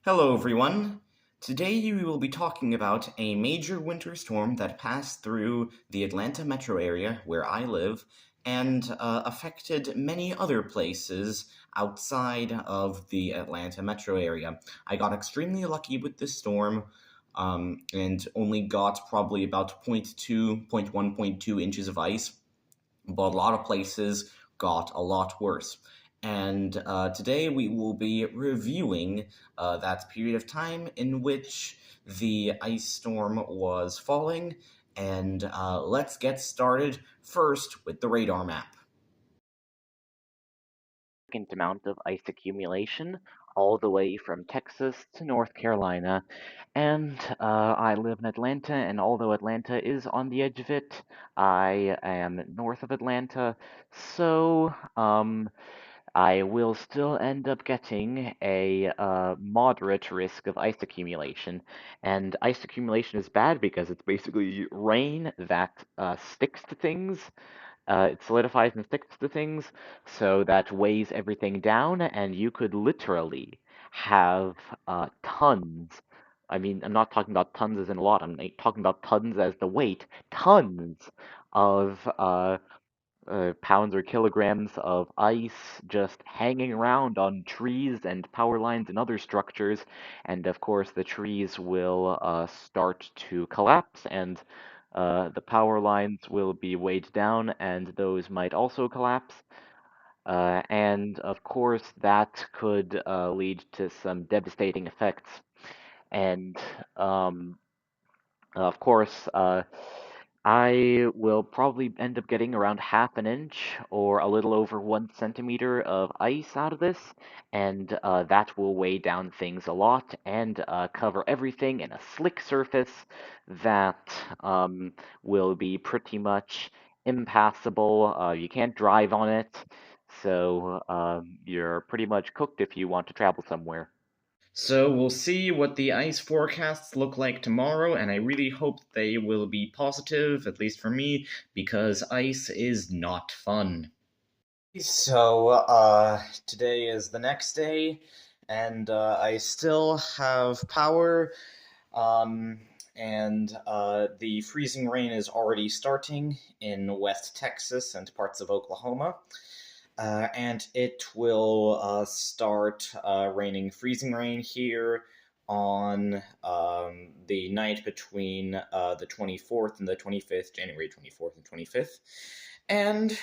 Hello, everyone. Today we will be talking about a major winter storm that passed through the Atlanta metro area where I live and affected many other places outside of the Atlanta metro area. I got extremely lucky with this storm and only got probably about zero point 0.2, zero point 1, zero point 2 inches of ice, but a lot of places got a lot worse. And today we will be reviewing that period of time in which the ice storm was falling. And let's get started first with the radar map. Significant amount of ice accumulation all the way from Texas to North Carolina. And I live in Atlanta, and although Atlanta is on the edge of it, I am north of Atlanta. So I will still end up getting a moderate risk of ice accumulation. And ice accumulation is bad because it's basically rain that sticks to things. It solidifies and sticks to things, so that weighs everything down, and you could literally have tons. I mean, I'm not talking about tons as in a lot, I'm talking about tons as the weight, tons of pounds or kilograms of ice just hanging around on trees and power lines and other structures. And of course, the trees will start to collapse, and the power lines will be weighed down, and those might also collapse. And of course, that could lead to some devastating effects. And um, of course, I will probably end up getting around half an inch or a little over 1 centimeter of ice out of this, and that will weigh down things a lot and cover everything in a slick surface that will be pretty much impassable. You can't drive on it, so you're pretty much cooked if you want to travel somewhere. So we'll see what the ice forecasts look like tomorrow, and I really hope they will be positive, at least for me, because ice is not fun. So, today is the next day, and I still have power, and the freezing rain is already starting in West Texas and parts of Oklahoma. And it will start raining freezing rain here on the night between the 24th and the 25th, January 24th and 25th. And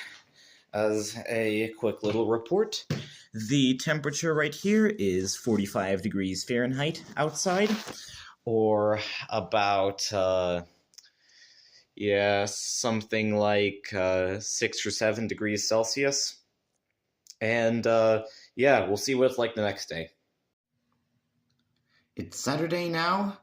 as a quick little report, the temperature right here is 45 degrees Fahrenheit outside, or about, yeah, something like 6 or 7 degrees Celsius. And yeah, we'll see what it's like the next day. It's Saturday now,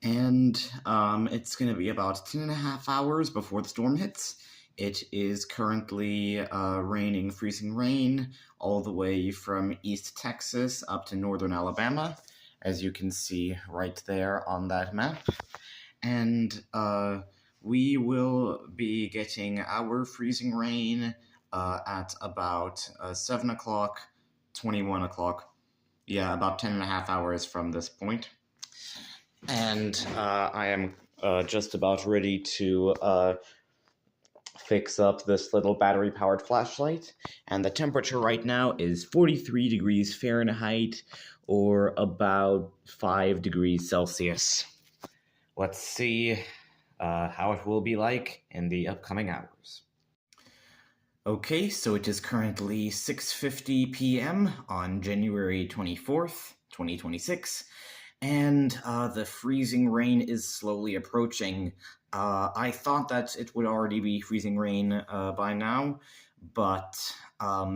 and it's going to be about 10.5 hours before the storm hits. It is currently raining, freezing rain, all the way from East Texas up to northern Alabama, as you can see right there on that map. And we will be getting our freezing rain at about 7 o'clock, 21 o'clock. Yeah, about 10.5 hours from this point. And I am just about ready to fix up this little battery powered flashlight. And the temperature right now is 43 degrees Fahrenheit, or about 5 degrees Celsius. Let's see how it will be like in the upcoming hours. Okay, so it is currently 6:50 p.m. on January 24th, 2026, and the freezing rain is slowly approaching. I thought that it would already be freezing rain by now, but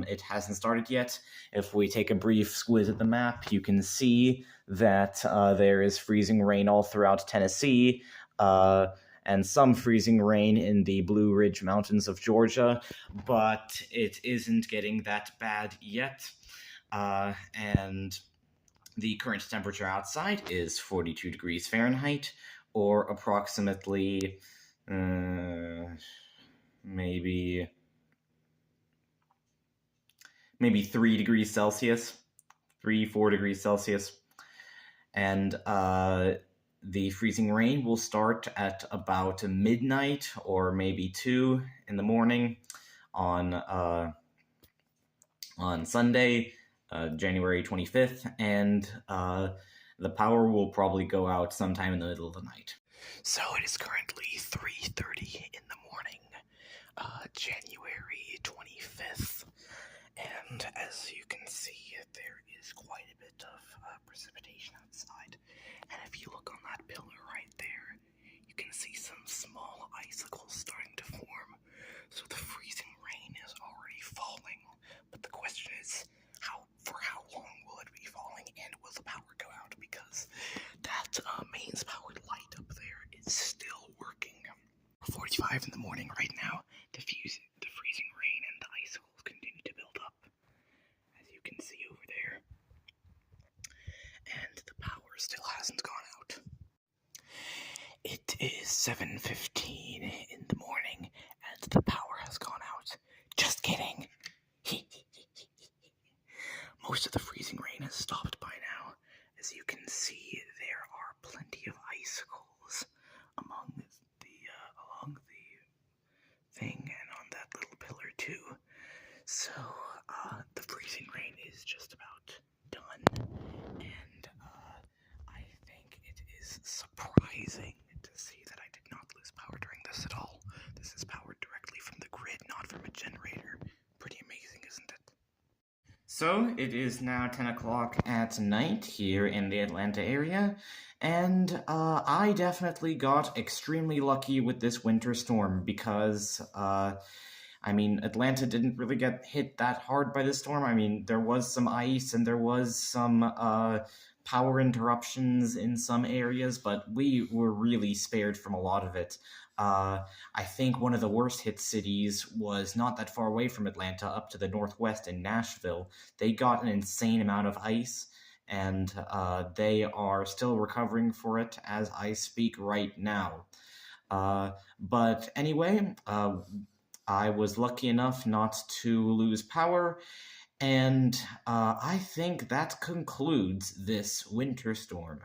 it hasn't started yet. If we take a brief squiz at the map, you can see that there is freezing rain all throughout Tennessee, and some freezing rain in the Blue Ridge Mountains of Georgia, but it isn't getting that bad yet. And the current temperature outside is 42 degrees Fahrenheit, or approximately maybe 3 degrees Celsius, 3 4 degrees Celsius. and the freezing rain will start at about midnight or maybe 2 in the morning on Sunday, January 25th, and the power will probably go out sometime in the middle of the night. So it is currently 3:30 in the morning, January 25th, and as you can see, there is quite a bit of precipitation outside. And if you look on that pillar right there, you can see some small icicles starting to form. So the freezing rain is already falling. But the question is, for how long will it be falling, and will the power go out? Because that mains powered light up there is still working. 4:45 in the morning right now. The freezing rain and the icicles continue to build up, as you can see over there. And the power still hasn't gone out. It is 7:15 in the morning, and the power has gone out. Just kidding. Most of the freezing rain has stopped by now. As you can see, there are plenty of icicles along the thing and on that little pillar too. So the freezing rain is just about done, and I think it is surprising to see that I did not lose power during this at all. This is powered directly from the grid, not from a generator. Pretty amazing, isn't it? So it is now 10 o'clock at night here in the Atlanta area, and I definitely got extremely lucky with this winter storm because, Atlanta didn't really get hit that hard by the storm. I mean, there was some ice and there was some power interruptions in some areas, but we were really spared from a lot of it. I think one of the worst hit cities was not that far away from Atlanta, up to the northwest in Nashville. They got an insane amount of ice, and they are still recovering for it as I speak right now. But anyway, I was lucky enough not to lose power, and I think that concludes this winter storm.